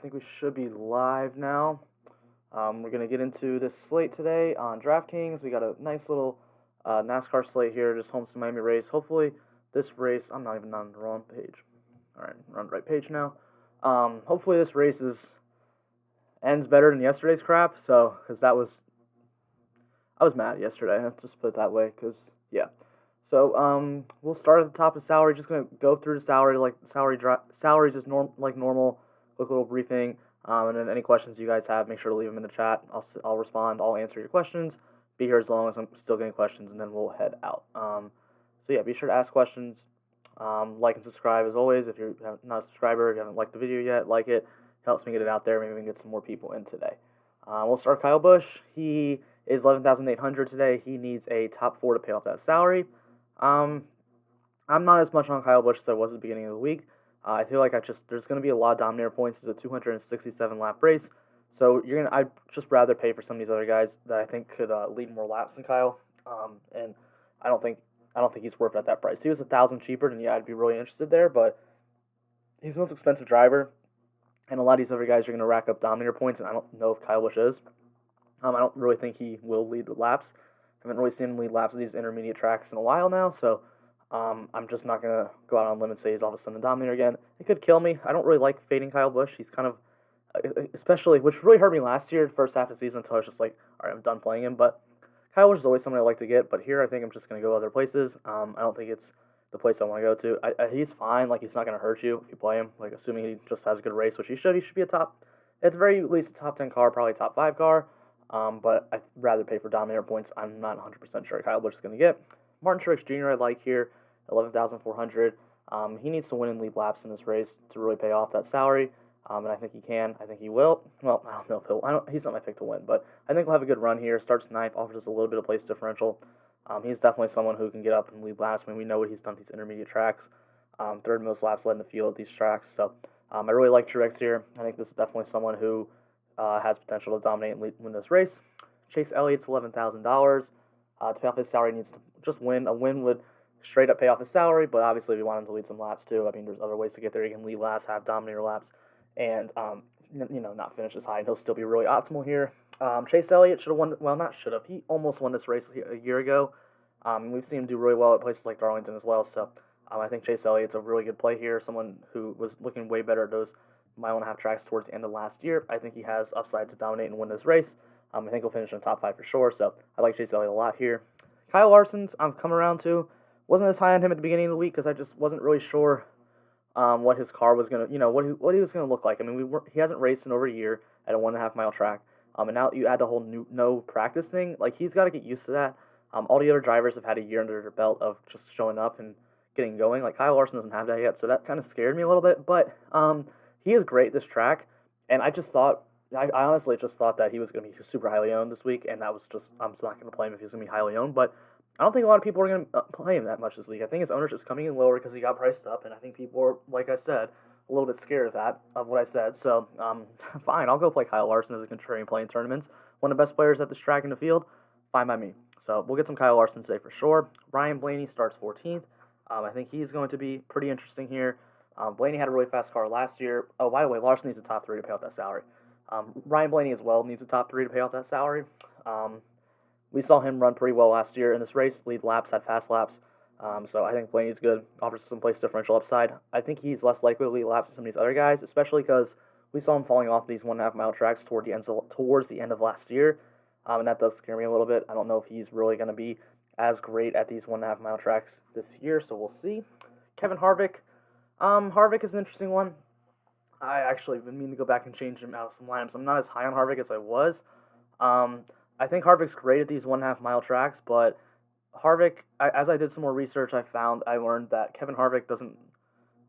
think we should be live now. We're going to get into this slate today on Draftkings. We got a nice little NASCAR slate here, just Homestead-Miami race. Hopefully this race, I'm not even on the wrong page. All right, we're on the right page now. Hopefully this race ends better than yesterday's crap. Because I was mad yesterday. I'll just put it that way. Yeah. So we'll start at the top of salary. Just gonna go through the salary, like salaries is like normal. Quick little briefing, and then any questions you guys have, make sure to leave them in the chat. I'll respond. I'll answer your questions. Be here as long as I'm still getting questions, and then we'll head out. So yeah, be sure to ask questions. Like and subscribe as always. If you're not a subscriber, if you haven't liked the video yet, like it. Helps me get it out there. Maybe we can get some more people in today. We'll start Kyle Busch. He is 11,800 today. He needs a top 4 to pay off that salary. I'm not as much on Kyle Busch as I was at the beginning of the week. I feel like there's going to be a lot of dominator points. It's a 267 lap race, so I'd just rather pay for some of these other guys that I think could lead more laps than Kyle. And I don't think he's worth it at that price. If he was 1,000 cheaper, then yeah, I'd be really interested there. But he's the most expensive driver, and a lot of these other guys are going to rack up dominator points, and I don't know if Kyle Busch is. I don't really think he will lead laps. I haven't really seen him lead laps at these intermediate tracks in a while now, so I'm just not going to go out on a limb and say he's all of a sudden a dominator again. It could kill me. I don't really like fading Kyle Busch. He's kind of, especially, which really hurt me last year, the first half of the season, until I was just like, all right, I'm done playing him. But Kyle Busch is always someone I like to get, but here I think I'm just going to go other places. I don't think it's the place I want to go to. He's fine. Like, he's not going to hurt you if you play him. Like, assuming he just has a good race, which he should be a top, at the very least, a top 10 car, probably top 5 car. But I'd rather pay for dominator points. I'm not 100% sure Kyle Busch is going to get. Martin Truex Jr. I like here, 11,400. He needs to win and lead laps in this race to really pay off that salary. And I think he can. I think he will. Well, I don't know if he'll. He's not my pick to win, but I think he'll have a good run here. Starts 9th, offers us a little bit of place differential. He's definitely someone who can get up and lead laps. I mean, we know what he's done at these intermediate tracks. Third most laps led in the field at these tracks. So I really like Truex here. I think this is definitely someone who has potential to dominate and win this race. Chase Elliott's $11,000. To pay off his salary, needs to just win. A win would straight up pay off his salary, but obviously we want him to lead some laps too. I mean, there's other ways to get there. He can lead laps, have dominator laps, and not finish as high, and he'll still be really optimal here. Chase Elliott should have won. Well, not should have. He almost won this race a year ago. We've seen him do really well at places like Darlington as well. So I think Chase Elliott's a really good play here. Someone who was looking way better at those mile and a half tracks towards the end of last year. I think he has upside to dominate and win this race. I think he'll finish in the top 5 for sure. So I like Chase Elliott a lot here. Kyle Larson's I'm coming around to. Wasn't as high on him at the beginning of the week because I just wasn't really sure what his car was gonna, what he was gonna look like. I mean, he hasn't raced in over a year at a 1.5 mile track. And now you add the whole no practice thing. Like, he's got to get used to that. All the other drivers have had a year under their belt of just showing up and getting going. Like, Kyle Larson doesn't have that yet, so that kind of scared me a little bit. But he is great this track, and I honestly just thought that he was going to be super highly owned this week, and that was just, I'm just not going to play him if he's going to be highly owned. But I don't think a lot of people are going to play him that much this week. I think his ownership's coming in lower because he got priced up, and I think people are, like I said, a little bit scared of what I said. So, fine, I'll go play Kyle Larson as a contrarian play in tournaments. One of the best players at this track in the field, fine by me. So we'll get some Kyle Larson today for sure. Ryan Blaney starts 14th. I think he's going to be pretty interesting here. Blaney had a really fast car last year. Oh, by the way, Larson needs a top 3 to pay off that salary. Ryan Blaney as well needs a top 3 to pay off that salary. We saw him run pretty well last year in this race, lead laps, had fast laps. So I think Blaney's good, offers some place differential upside. I think he's less likely to lead laps than some of these other guys, especially because we saw him falling off these 1.5 mile tracks towards the end of last year. And that does scare me a little bit. I don't know if he's really going to be as great at these 1.5 mile tracks this year, so we'll see. Kevin Harvick. Harvick is an interesting one. I actually been meaning to go back and change him out of some lineups. I'm not as high on Harvick as I was. I think Harvick's great at these 1.5 mile tracks, but Harvick, as I did some more research, I learned that Kevin Harvick doesn't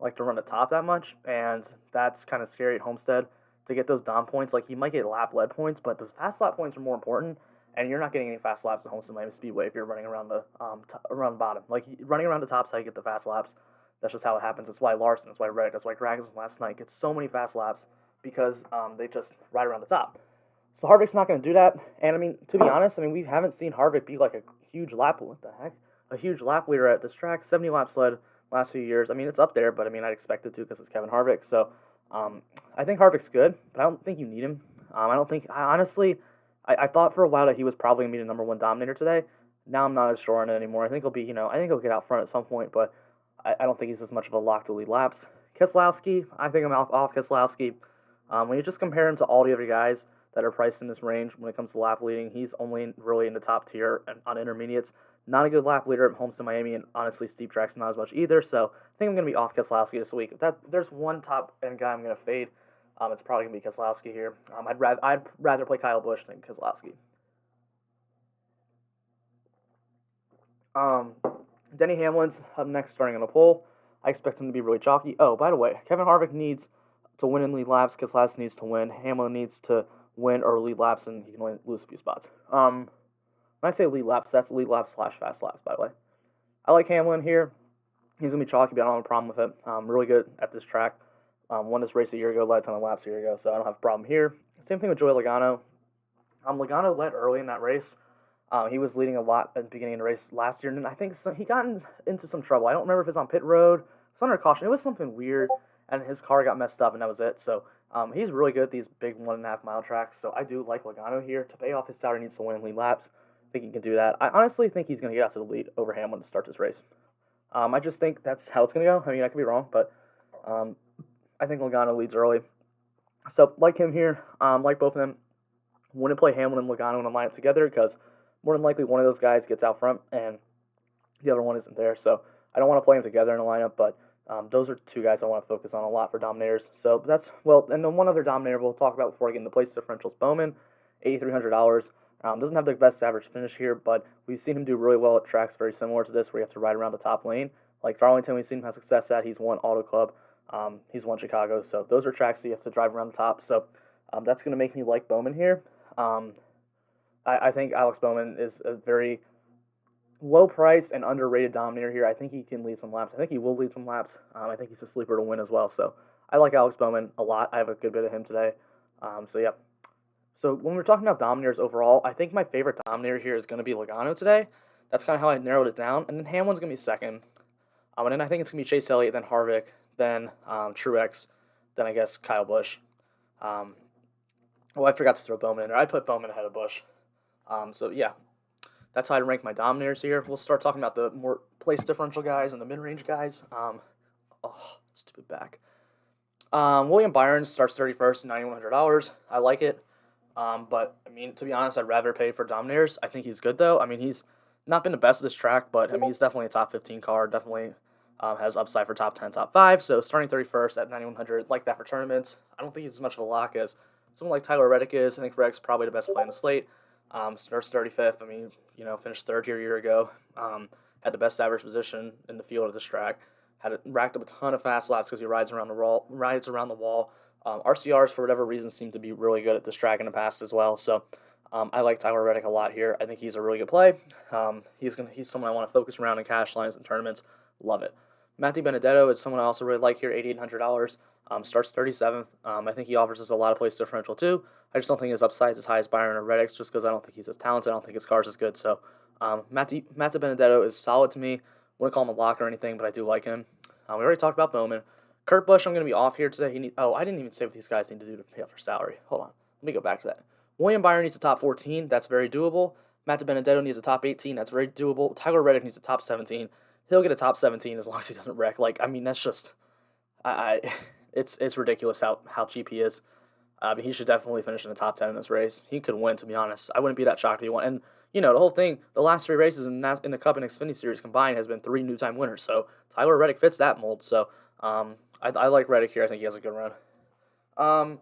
like to run the top that much, and that's kind of scary at Homestead to get those Dom points. Like, he might get lap lead points, but those fast lap points are more important, and you're not getting any fast laps at Homestead-Miami Speedway if you're running around around the bottom. Like, running around the top's how you get the fast laps. That's just how it happens. That's why Larson, that's why Reddick, that's why Gragson last night gets so many fast laps because they just ride around the top. So Harvick's not going to do that. And, I mean, to be honest, we haven't seen Harvick be like a huge lap leader at this track. 70 laps led last few years. I mean, it's up there, but, I'd expect it to because it's Kevin Harvick. So I think Harvick's good, but I don't think you need him. I don't think, honestly, I thought for a while that he was probably going to be the number one dominator today. Now I'm not as sure on it anymore. I think he'll be, I think he'll get out front at some point, but I don't think he's as much of a lock to lead laps. Keselowski, I think I'm off Keselowski. When you just compare him to all the other guys that are priced in this range when it comes to lap leading, he's only really in the top tier on intermediates. Not a good lap leader at Homestead-Miami, and honestly, steep tracks not as much either. So I think I'm going to be off Keselowski this week. If there's one top end guy I'm going to fade, it's probably going to be Keselowski here. I'd rather play Kyle Busch than Keselowski. Denny Hamlin's up next, starting on the pole. I expect him to be really chalky. Oh, by the way, Kevin Harvick needs to win and lead laps. Keselowski needs to win. Hamlin needs to win or lead laps, and he can only lose a few spots. When I say lead laps, that's lead laps / fast laps, by the way. I like Hamlin here. He's going to be chalky, but I don't have a problem with it. Really good at this track. Won this race a year ago, led a ton of laps a year ago, so I don't have a problem here. Same thing with Joey Logano. Logano led early in that race. He was leading a lot at the beginning of the race last year, and I think he got into some trouble. I don't remember if it's on pit road. It was under caution. It was something weird, and his car got messed up, and that was it. So he's really good at these big 1.5 mile tracks, so I do like Logano here. To pay off his salary, he needs to win and lead laps. I think he can do that. I honestly think he's going to get out to the lead over Hamlin to start this race. I just think that's how it's going to go. I mean, I could be wrong, but I think Logano leads early. So, like him here, like both of them, wouldn't play Hamlin and Logano in a lineup together because more than likely one of those guys gets out front and the other one isn't there. So, I don't want to play them together in a lineup, but those are two guys I want to focus on a lot for dominators. So, and then one other dominator we'll talk about before I get into place differentials, Bowman, $8,300. Doesn't have the best average finish here, but we've seen him do really well at tracks very similar to this where you have to ride around the top lane. Like Darlington, we've seen him have success at. He's won Auto Club. He's won Chicago. So those are tracks that you have to drive around the top. So that's going to make me like Bowman here. I think Alex Bowman is a very low price and underrated dominator here. I think he can lead some laps. I think he will lead some laps. I think he's a sleeper to win as well. So I like Alex Bowman a lot. I have a good bit of him today. So yeah. So when we're talking about dominators overall, I think my favorite dominator here is going to be Logano today. That's kind of how I narrowed it down. And then Hamlin's going to be second. And then I think it's going to be Chase Elliott, then Harvick, then Truex, then I guess Kyle Busch. I forgot to throw Bowman in there. I put Bowman ahead of Busch. So yeah, that's how I rank my dominators here. We'll start talking about the more place differential guys and the mid-range guys. Stupid back. William Byron starts 31st at $9,100. I like it. But, I mean, to be honest, I'd rather pay for dominators. I think he's good, though. I mean, he's not been the best of this track, but, I mean, he's definitely a top 15 car. Definitely has upside for top 10, top 5. So, starting 31st at $9,100, like that for tournaments. I don't think he's as much of a lock as someone like Tyler Reddick is. I think Reddick's probably the best play on the slate. Starts 35th. I mean, finished third here a year ago. Had the best average position in the field at this track. Racked up a ton of fast laps because he rides around the wall. RCRs, for whatever reason, seem to be really good at this track in the past as well. So I like Tyler Reddick a lot here. I think he's a really good play. He's someone I want to focus around in cash lines and tournaments. Love it. Matthew Benedetto is someone I also really like here, $8,800. Starts 37th. I think he offers us a lot of place differential too. I just don't think his upside is as high as Byron or Reddick's just because I don't think he's as talented. I don't think his car's as good. So Matthew Benedetto is solid to me. Wouldn't call him a lock or anything, but I do like him. We already talked about Bowman. Kurt Busch, I'm going to be off here today. I didn't even say what these guys need to do to pay off their salary. Hold on. Let me go back to that. William Byron needs a top 14. That's very doable. Matt Benedetto needs a top 18. That's very doable. Tyler Reddick needs a top 17. He'll get a top 17 as long as he doesn't wreck. Like, I mean, that's just... It's ridiculous how cheap he is. But he should definitely finish in the top 10 in this race. He could win, to be honest. I wouldn't be that shocked if he won. And, the whole thing, the last 3 races in the Cup and Xfinity Series combined has been 3 new-time winners. So, Tyler Reddick fits that mold. So, I like Reddick here. I think he has a good run.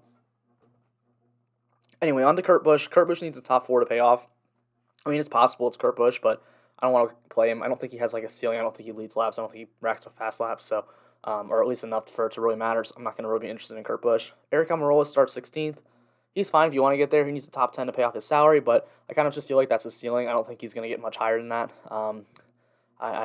Anyway, on to Kurt Busch. Kurt Busch needs a top 4 to pay off. I mean, it's possible it's Kurt Busch, but I don't want to play him. I don't think he has like a ceiling. I don't think he leads laps. I don't think he racks up fast laps. So, or at least enough for it to really matter. So I'm not going to really be interested in Kurt Busch. Eric Almirola starts 16th. He's fine if you want to get there. He needs a top 10 to pay off his salary, but I kind of just feel like that's his ceiling. I don't think he's going to get much higher than that. I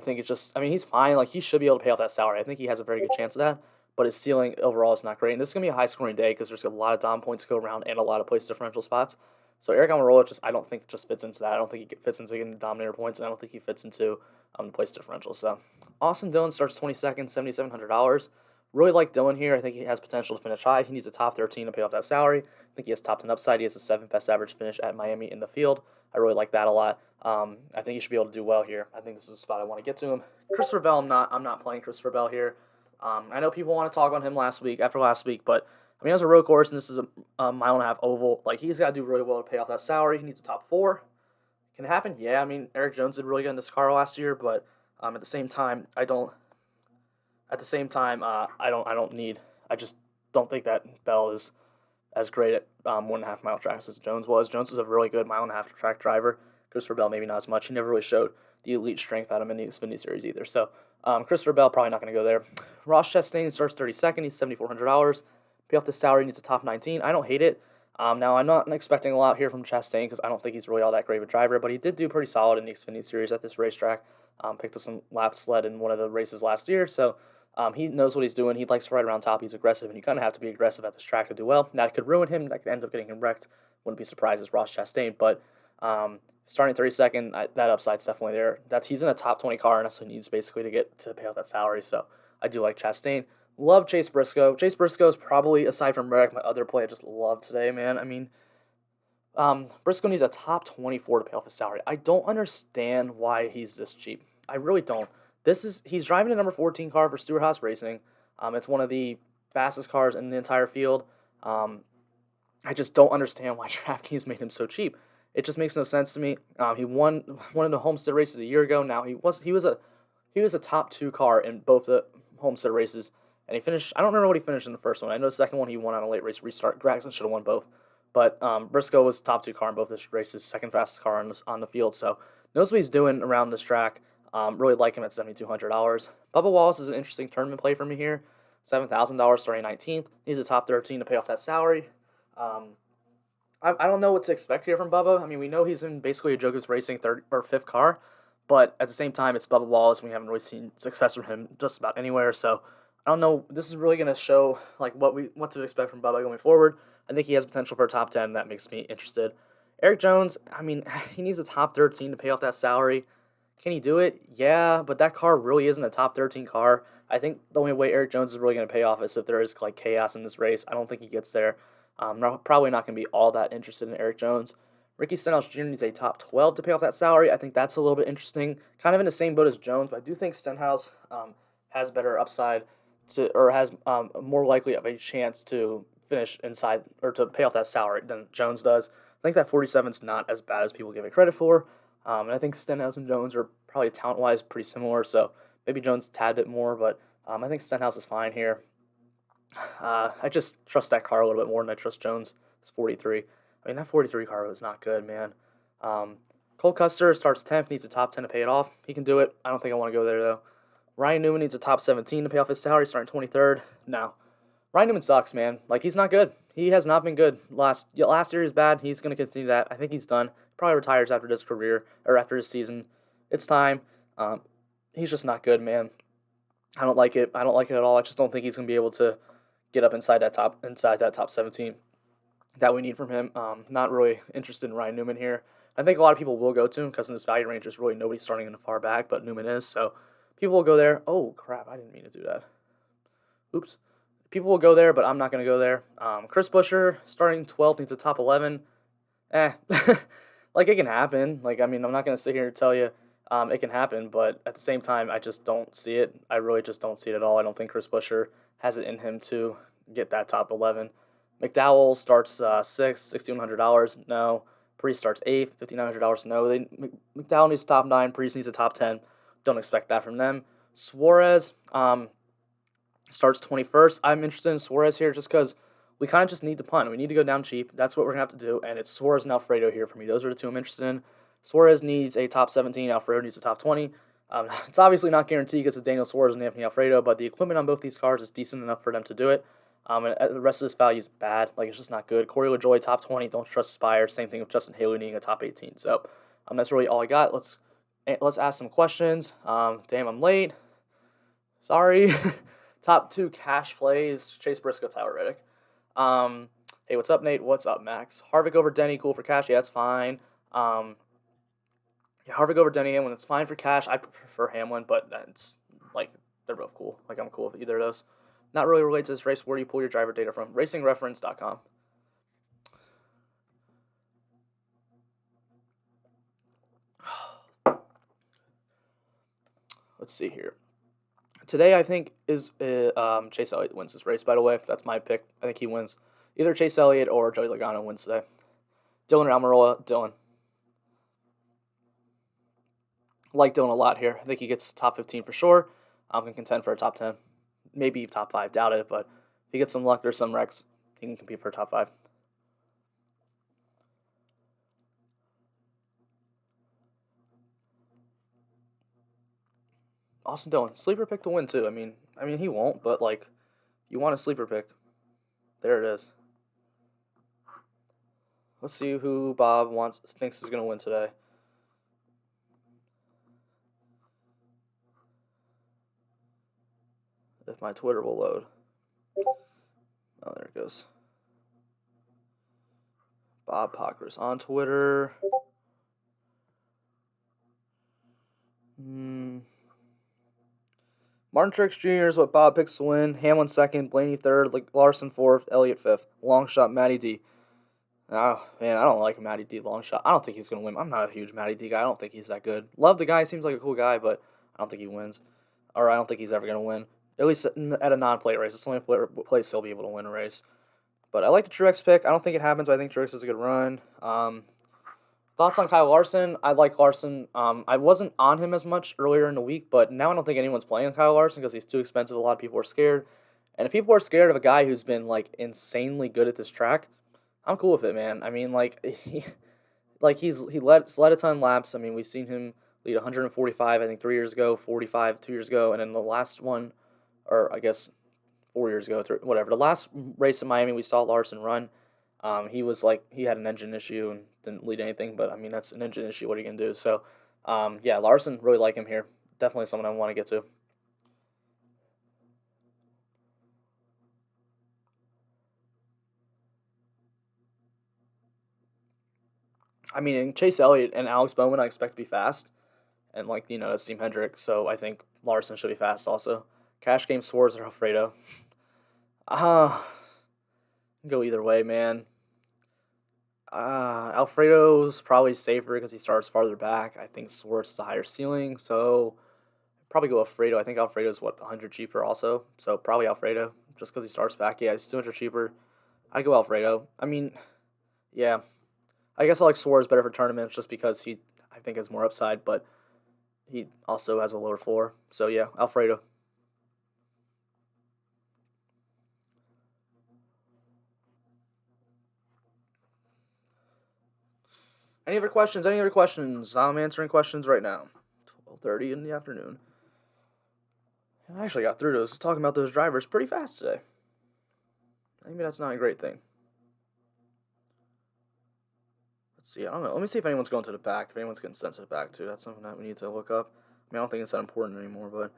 think it's just, I mean, he's fine. Like, he should be able to pay off that salary. I think he has a very good chance of that, but his ceiling overall is not great. And this is going to be a high-scoring day because there's a lot of dom points to go around and a lot of place differential spots. So Eric Almirola I don't think just fits into that. I don't think he fits into getting dominator points, and I don't think he fits into the place differential. So Austin Dillon starts 22nd, $7,700. Really like Dylan here. I think he has potential to finish high. He needs a top 13 to pay off that salary. I think he has top 10 upside. He has the 7th best average finish at Miami in the field. I really like that a lot. I think he should be able to do well here. I think this is the spot I want to get to him. Christopher Bell, I'm not playing Christopher Bell here. I know people want to talk on him after last week, but I mean, as a road course, and this is a mile and a half oval, like he's got to do really well to pay off that salary. He needs a top 4. Can it happen? Yeah, I mean, Eric Jones did really good in this car last year, but at the same time, I don't. At the same time, I don't need. I just don't think that Bell is as great at 1.5 mile tracks as Jones was. Jones was a really good mile and a half track driver. Christopher Bell maybe not as much. He never really showed the elite strength out of him in the Xfinity Series either. So Christopher Bell probably not going to go there. Ross Chastain starts 32nd. He's $7,400. Pay off the salary, needs a top 19. I don't hate it. Now, I'm not expecting a lot here from Chastain because I don't think he's really all that great of a driver, but he did do pretty solid in the Xfinity Series at this racetrack. Picked up some laps led in one of the races last year, so he knows what he's doing. He likes to ride around top. He's aggressive, and you kind of have to be aggressive at this track to do well. Now, it could ruin him. That could end up getting him wrecked. Wouldn't be surprised as Ross Chastain, but starting 32nd, that upside's definitely there. He's in a top 20 car, and that's what he needs basically to get to pay out that salary, so I do like Chastain. Love Chase Briscoe. Chase Briscoe is probably, aside from Reddick, my other play I just love today, man. I mean, Briscoe needs a top 24 to pay off his salary. I don't understand why he's this cheap. I really don't. He's driving a number 14 car for Stewart-Haas Racing. It's one of the fastest cars in the entire field. I just don't understand why Draftkings made him so cheap. It just makes no sense to me. He won one of the Homestead races a year ago. Now he was a top 2 car in both the Homestead races. And he finished, I don't remember what he finished in the first one. I know the second one he won on a late race restart. Gragson should have won both. But Briscoe was top 2 car in both the races, second fastest car on the field. So knows what he's doing around this track. Really like him at $7,200. Bubba Wallace is an interesting tournament play for me here. $7,000 starting 19th. He's a top 13 to pay off that salary. I don't know what to expect here from Bubba. I mean, we know he's in basically a Jacobs Racing 3rd or 5th car. But at the same time, it's Bubba Wallace, and we haven't really seen success from him just about anywhere. So I don't know. This is really going to show like what to expect from Bubba going forward. I think he has potential for a top 10. That makes me interested. Eric Jones, I mean, he needs a top 13 to pay off that salary. Can he do it? Yeah, but that car really isn't a top 13 car. I think the only way Eric Jones is really going to pay off is if there is like chaos in this race. I don't think he gets there. Probably not going to be all that interested in Eric Jones. Ricky Stenhouse Jr. needs a top 12 to pay off that salary. I think that's a little bit interesting. Kind of in the same boat as Jones, but I do think Stenhouse has better upside or has more likely of a chance to finish inside or to pay off that salary than Jones does. I think that 47 is not as bad as people give it credit for. And I think Stenhouse and Jones are probably talent-wise pretty similar, so maybe Jones a tad bit more, but I think Stenhouse is fine here. I just trust that car a little bit more than I trust Jones. It's 43. I mean, that 43 car was not good, man. Cole Custer starts 10th, needs a top 10 to pay it off. He can do it. I don't think I want to go there, though. Ryan Newman needs a top 17 to pay off his salary, starting 23rd. No. Ryan Newman sucks, man. Like, he's not good. He has not been good. Last year he was bad. He's going to continue that. I think he's done. Probably retires after this career, or after this season. It's time. He's just not good, man. I don't like it. I don't like it at all. I just don't think he's going to be able to get up inside that top 17 that we need from him. Not really interested in Ryan Newman here. I think a lot of people will go to him because in this value range there's really nobody starting in the far back, but Newman is. So people will go there. Oh, crap. I didn't mean to do that. Oops. People will go there, but I'm not going to go there. Chris Buescher, starting 12th, needs a top 11. Like, it can happen. Like, I mean, I'm not going to sit here and tell you it can happen, but at the same time, I just don't see it. I really just don't see it at all. I don't think Chris Buescher has it in him to get that top 11. McDowell starts 6th, $6,100. No. Priest starts 8th, $5,900. No. McDowell needs a top 9. Priest needs a top 10. Don't expect that from them. Suarez starts 21st. I'm interested in Suarez here just because we kind of just need to punt. We need to go down cheap. That's what we're going to have to do, and it's Suarez and Alfredo here for me. Those are the two I'm interested in. Suarez needs a top 17. Alfredo needs a top 20. It's obviously not guaranteed because it's Daniel Suarez and Anthony Alfredo, but the equipment on both these cars is decent enough for them to do it. And the rest of this value is bad. Like, it's just not good. Corey LaJoie, top 20. Don't trust Spire. Same thing with Justin Haley needing a top 18. So that's really all I got. Let's ask some questions. Damn, I'm late. Sorry. Top 2 cash plays, Chase Briscoe, Tyler Reddick. Hey, what's up, Nate? What's up, Max? Harvick over Denny, cool for cash. Yeah, that's fine. Yeah, Harvick over Denny Hamlin, it's fine for cash. I prefer Hamlin, but it's like they're both cool. Like, I'm cool with either of those. Not really related to this race. Where do you pull your driver data from? RacingReference.com. Let's see here. Today, I think, is Chase Elliott wins this race, by the way. That's my pick. I think he wins. Either Chase Elliott or Joey Logano wins today. Dylan or Almirola? Dylan. Like Dylan a lot here. I think he gets top 15 for sure. I'm going to contend for a top 10. Maybe top 5. Doubt it, but if he gets some luck, there's some wrecks, he can compete for a top 5. Austin Dillon, sleeper pick to win too. I mean he won't, but like, you want a sleeper pick. There it is. Let's see who Bob thinks is gonna win today. If my Twitter will load. Oh, there it goes. Bob Pockers on Twitter. Martin Truex Jr. is what Bob picks to win. Hamlin second, Blaney third, Larson fourth, Elliott fifth. Long shot, Matty D. Oh, man, I don't like Matty D long shot. I don't think he's going to win. I'm not a huge Matty D guy. I don't think he's that good. Love the guy. Seems like a cool guy, but I don't think he wins. Or I don't think he's ever going to win. At least at a non-plate race. It's the only place he'll be able to win a race. But I like the Truex pick. I don't think it happens, but I think Truex is a good run. Thoughts on Kyle Larson? I like Larson. I wasn't on him as much earlier in the week, but now I don't think anyone's playing Kyle Larson because he's too expensive. A lot of people are scared. And if people are scared of a guy who's been, like, insanely good at this track, I'm cool with it, man. I mean, he led a ton of laps. I mean, we've seen him lead 145, I think, 3 years ago, 45 2 years ago, and then the last one, or I guess 4 years ago, whatever. The last race in Miami, we saw Larson run. He had an engine issue and didn't lead anything, but I mean, that's an engine issue. What are you going to do? So, yeah, Larson, really like him here. Definitely someone I want to get to. I mean, in Chase Elliott and Alex Bowman, I expect to be fast. And, that's Team Hendrick, so I think Larson should be fast also. Cash Game Swords or Alfredo. Go either way, man. Alfredo's probably safer because he starts farther back. I think Swartz is a higher ceiling, so probably go Alfredo. I think Alfredo's 100 cheaper also, so probably Alfredo just because he starts back. Yeah, he's 200 cheaper. I go Alfredo. I mean, yeah, I guess I like Swartz better for tournaments just because I think has more upside, but he also has a lower floor. So yeah, Alfredo. Any other questions? Any other questions? I'm answering questions right now. 12:30 in the afternoon. I actually got through those, talking about those drivers pretty fast today. Maybe that's not a great thing. Let's see. I don't know. Let me see if anyone's going to the back. If anyone's getting sent to the back, too. That's something that we need to look up. I mean, I don't think it's that important anymore, but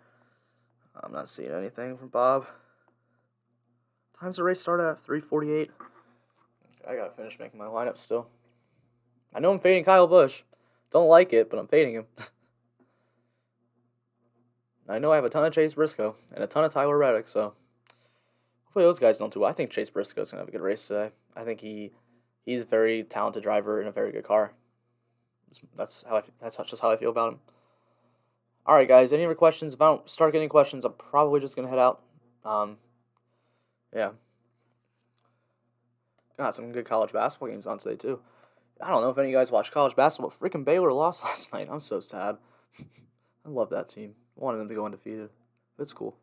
I'm not seeing anything from Bob. Time's the race start at 3:48. I gotta finish making my lineup still. I know I'm fading Kyle Busch. Don't like it, but I'm fading him. I know I have a ton of Chase Briscoe and a ton of Tyler Reddick, so hopefully those guys don't do well. I think Chase Briscoe's going to have a good race today. I think he's a very talented driver in a very good car. That's just how I feel about him. All right, guys, any other questions? If I don't start getting questions, I'm probably just going to head out. Yeah. Got some good college basketball games on today, too. I don't know if any of you guys watch college basketball. Freaking Baylor lost last night. I'm so sad. I love that team. I wanted them to go undefeated. It's cool.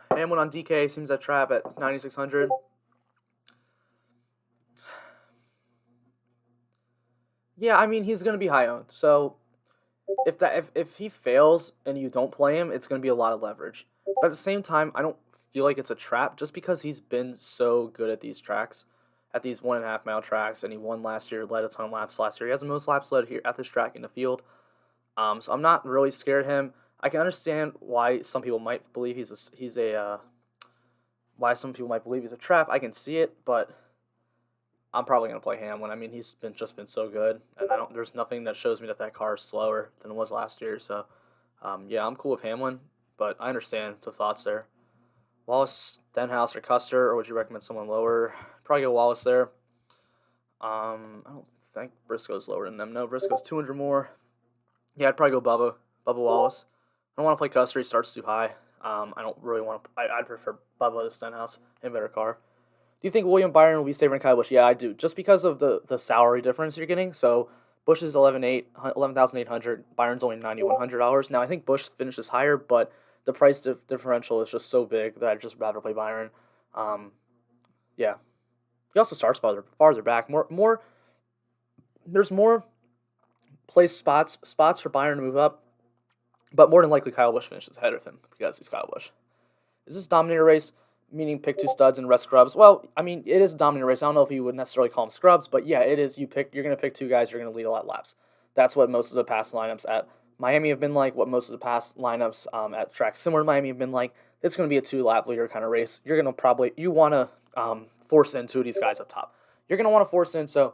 Hamlin on DK seems that trap at 9,600. Yeah, I mean, he's going to be high owned. So if he fails and you don't play him, it's going to be a lot of leverage. But at the same time, I don't feel like it's a trap just because he's been so good at these tracks, at these 1.5 mile tracks, and he won last year, led a ton of laps last year. He has the most laps led here at this track in the field. So I'm not really scared of him. I can understand why some people might believe why some people might believe he's a trap. I can see it, but I'm probably gonna play Hamlin. I mean, he's been just been so good, and I don't. There's nothing that shows me that that car is slower than it was last year. So, yeah, I'm cool with Hamlin, but I understand the thoughts there. Wallace, Stenhouse, or Custer, or would you recommend someone lower? Probably go Wallace there. I don't think Briscoe's lower than them. No, Briscoe's 200 more. Yeah, I'd probably go Bubba Wallace. I don't want to play Custer. He starts too high. I don't really want to. I'd prefer Bubba to Stenhouse. In a better car. Do you think William Byron will be safer than Kyle Busch? Yeah, I do. Just because of the salary difference you're getting. So Bush is 11,800. Byron's only $9,100. Now I think Bush finishes higher, but the price differential is just so big that I'd just rather play Byron. Um, yeah. He also starts farther back. There's more place spots for Byron to move up, but more than likely Kyle Busch finishes ahead of him because he's Kyle Busch. Is this a dominator race? Meaning pick two studs and rest scrubs. Well, I mean, it is a dominator race. I don't know if you would necessarily call them scrubs, but yeah, it is. You're gonna pick two guys. You're gonna lead a lot of laps. That's what most of the past lineups at Miami have been like. What most of the past lineups at tracks similar to Miami have been like. It's gonna be a 2 lap leader kind of race. You're gonna you want to force in two of these guys up top. You're gonna want to force in. So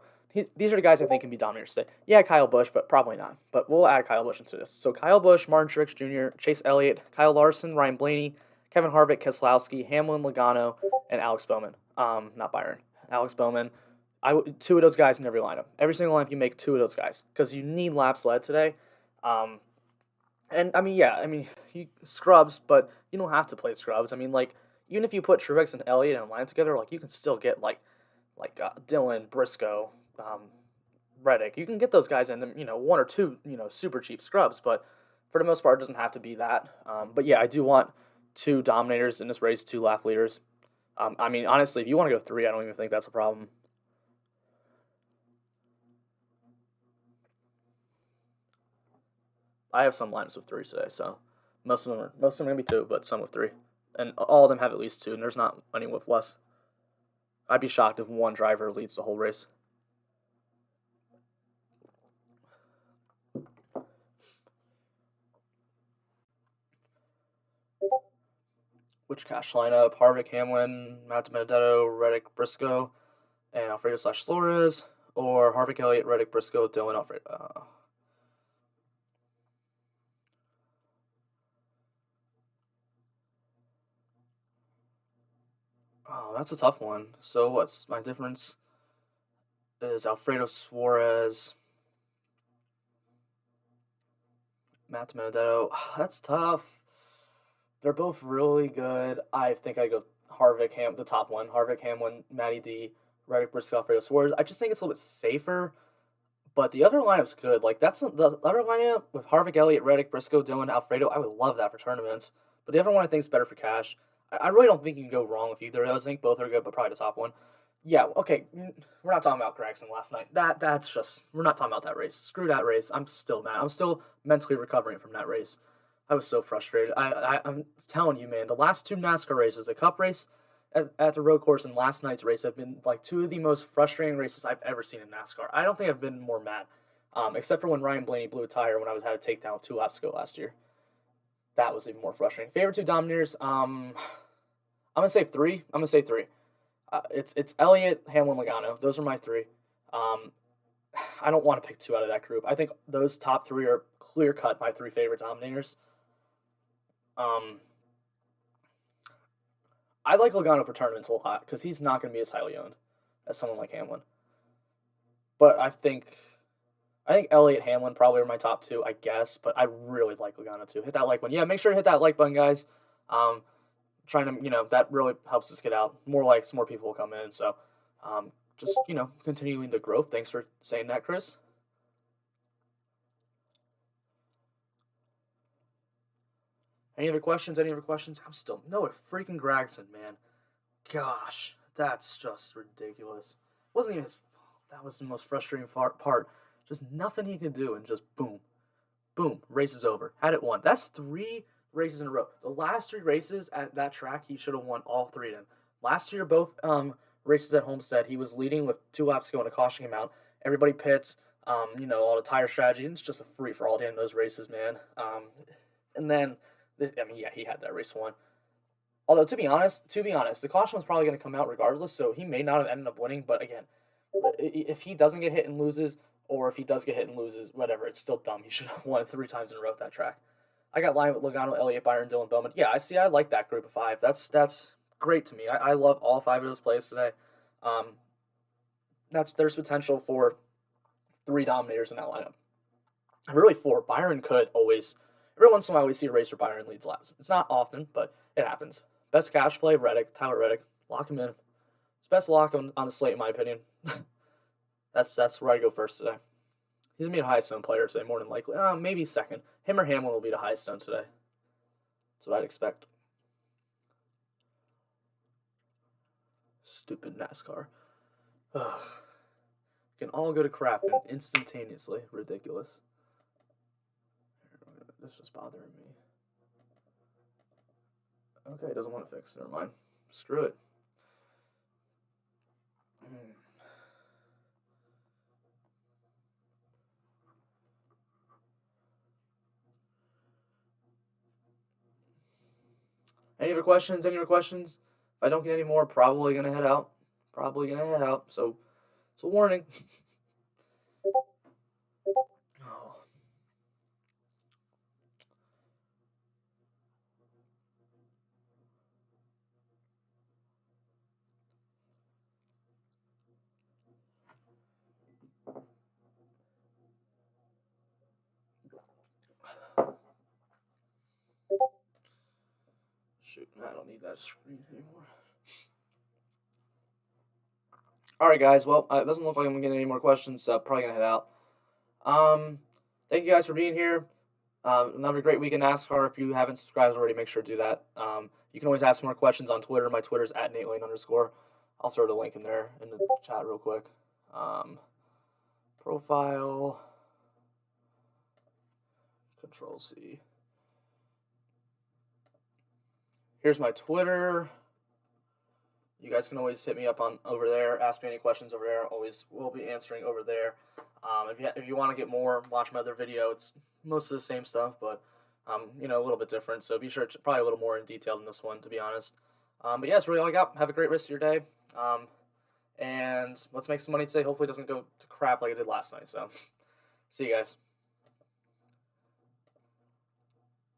these are the guys I think can be dominators today. Yeah, Kyle Busch, but probably not. But we'll add Kyle Busch into this. So Kyle Busch, Martin Truex Jr., Chase Elliott, Kyle Larson, Ryan Blaney, Kevin Harvick, Keselowski, Hamlin, Logano, and Alex Bowman. Not Byron. Alex Bowman. Two of those guys in every lineup. Every single lineup you make two of those guys because you need laps led today. And I mean, yeah, I mean, scrubs, but you don't have to play scrubs. I mean, like even if you put Truex and Elliott in a lineup together, like you can still get Dylan, Briscoe, Reddick. You can get those guys in, one or two, super cheap scrubs, but for the most part, it doesn't have to be that. But yeah, I do want two dominators in this race, 2 lap leaders. I mean, honestly, if you want to go 3, I don't even think that's a problem. I have some lineups with 3 today, so most of them are gonna be 2, but some with 3, and all of them have at least 2, and there's not any with less. I'd be shocked if one driver leads the whole race. Which cash lineup? Harvick, Hamlin, Matt Benedetto, Reddick, Briscoe, and Alfredo/Flores, or Harvick, Elliott, Reddick, Briscoe, Dillon, Alfredo. Oh, that's a tough one. So what's my difference? Is Alfredo Suarez, Matt Benedetto? That's tough. They're both really good. I think I go the top one. Harvick, Hamlin, Matty D, Reddick, Briscoe, Alfredo Suarez. I just think it's a little bit safer. But the other lineup's good. Like that's the other lineup with Harvick, Elliott, Reddick, Briscoe, Dillon, Alfredo. I would love that for tournaments. But the other one I think is better for cash. I really don't think you can go wrong with either of those. I think both are good, but probably the top one. Yeah, okay. We're not talking about Gregson last night. That's just we're not talking about that race. Screw that race. I'm still mad. I'm still mentally recovering from that race. I was so frustrated. I'm telling you, man. The last 2 NASCAR races, the Cup race at the road course and last night's race, have been like 2 of the most frustrating races I've ever seen in NASCAR. I don't think I've been more mad, except for when Ryan Blaney blew a tire when I had a takedown with 2 laps ago last year. That was even more frustrating. Favorite 2 dominators. I'm gonna say 3. I'm gonna say 3. It's Elliott, Hamlin, Logano. Those are my 3. Um, I don't want to pick 2 out of that group. I think those top 3 are clear cut my 3 favorite dominators. Um, I like Logano for tournaments a lot because he's not going to be as highly owned as someone like Hamlin. But I think Elliott, Hamlin probably are my top 2, I guess. But I really like Logano too. Hit that like button. Yeah, make sure to hit that like button, guys. Trying to that really helps us get out more likes, more people will come in. So just continuing the growth. Thanks for saying that, Chris. Any other questions? Any other questions? I'm still Noah freaking Gregson, man. Gosh, that's just ridiculous. It wasn't even his fault. That was the most frustrating part. Just nothing he could do, and just boom, boom, race is over. Had it won. That's 3 races in a row. The last 3 races at that track, he should have won all 3 of them. Last year, both races at Homestead, he was leading with 2 laps to go and a caution came out. Everybody pits. All the tire strategy. It's just a free for all to end those races, man. And then, yeah, he had that race won. Although to be honest, the caution was probably going to come out regardless, so he may not have ended up winning. But again, If he doesn't get hit and loses, or if he does get hit and loses, whatever, it's still dumb. He should have won 3 times in a row at that track. I got lined with Logano, Elliott, Byron, Dylan Bowman. Yeah, I see. I like that group of 5. That's great to me. I love all 5 of those plays today. Um, there's potential for 3 dominators in that lineup. And really 4. Byron could always. Every once in a while, we see a race where Byron leads laps. It's not often, but it happens. Best cash play, Tyler Reddick. Lock him in. It's best lock on the slate, in my opinion. That's where I go first today. He's going to be the highest owned player today, more than likely. Maybe second. Him or Hamlin will be the highest owned today. That's what I'd expect. Stupid NASCAR. Ugh. Can all go to crap instantaneously. Ridiculous. This is bothering me. Okay, it doesn't want to fix. Never mind. Screw it. Any other questions? Any other questions? If I don't get any more, probably gonna head out. So it's a warning. Oh. Shoot, I don't need that screen anymore. Alright, guys, well, it doesn't look like I'm getting any more questions, so I'm probably going to head out. Thank you guys for being here. Another great week in NASCAR. If you haven't subscribed already, make sure to do that. You can always ask more questions on Twitter. My Twitter's @NateLane_. I'll throw the link in there in the chat real quick. Profile. Control-C. Here's my Twitter. You guys can always hit me up on over there. Ask me any questions over there. Always will be answering over there. If you want to get more, watch my other video. It's most of the same stuff, but a little bit different. So be sure to probably a little more in detail than this one, to be honest. But yeah, that's really all I got. Have a great rest of your day. And let's make some money today. Hopefully it doesn't go to crap like it did last night. So see you guys.